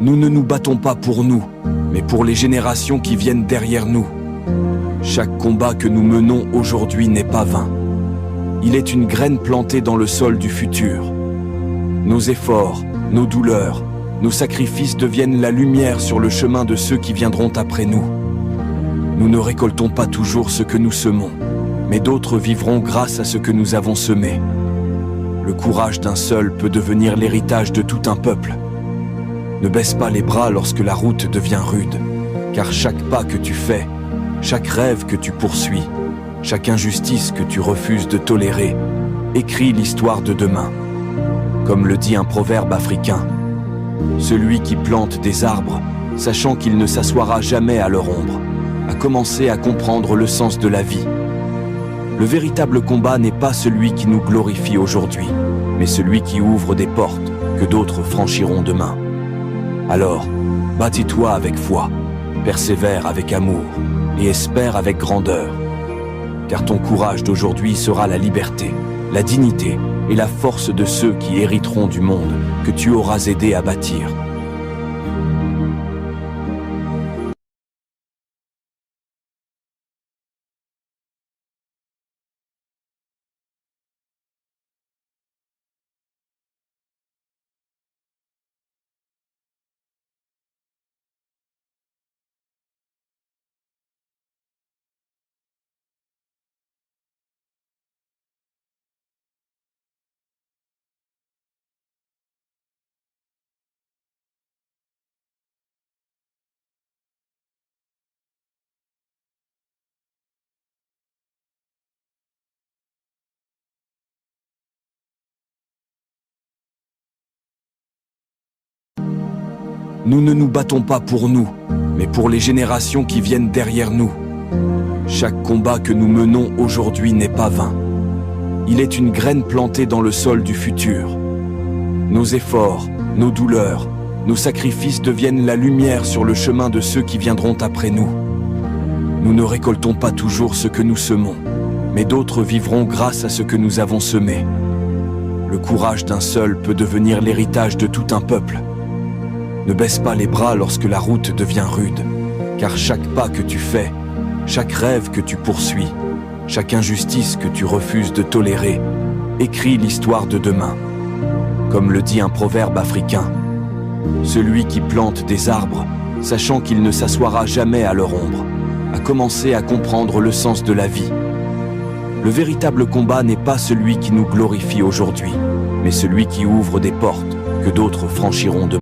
Nous ne nous battons pas pour nous, mais pour les générations qui viennent derrière nous. Chaque combat que nous menons aujourd'hui n'est pas vain. Il est une graine plantée dans le sol du futur. Nos efforts, nos douleurs, nos sacrifices deviennent la lumière sur le chemin de ceux qui viendront après nous. Nous ne récoltons pas toujours ce que nous semons, mais d'autres vivront grâce à ce que nous avons semé. Le courage d'un seul peut devenir l'héritage de tout un peuple. Ne baisse pas les bras lorsque la route devient rude, car chaque pas que tu fais, chaque rêve que tu poursuis, chaque injustice que tu refuses de tolérer, écrit l'histoire de demain. Comme le dit un proverbe africain, celui qui plante des arbres, sachant qu'il ne s'assoira jamais à leur ombre, a commencé à comprendre le sens de la vie. Le véritable combat n'est pas celui qui nous glorifie aujourd'hui, mais celui qui ouvre des portes que d'autres franchiront demain. Alors, bâtis-toi avec foi, persévère avec amour et espère avec grandeur. Car ton courage d'aujourd'hui sera la liberté, la dignité et la force de ceux qui hériteront du monde que tu auras aidé à bâtir. Nous ne nous battons pas pour nous, mais pour les générations qui viennent derrière nous. Chaque combat que nous menons aujourd'hui n'est pas vain. Il est une graine plantée dans le sol du futur. Nos efforts, nos douleurs, nos sacrifices deviennent la lumière sur le chemin de ceux qui viendront après nous. Nous ne récoltons pas toujours ce que nous semons, mais d'autres vivront grâce à ce que nous avons semé. Le courage d'un seul peut devenir l'héritage de tout un peuple. Ne baisse pas les bras lorsque la route devient rude, car chaque pas que tu fais, chaque rêve que tu poursuis, chaque injustice que tu refuses de tolérer, écrit l'histoire de demain. Comme le dit un proverbe africain, celui qui plante des arbres, sachant qu'il ne s'assoira jamais à leur ombre, a commencé à comprendre le sens de la vie. Le véritable combat n'est pas celui qui nous glorifie aujourd'hui, mais celui qui ouvre des portes que d'autres franchiront demain.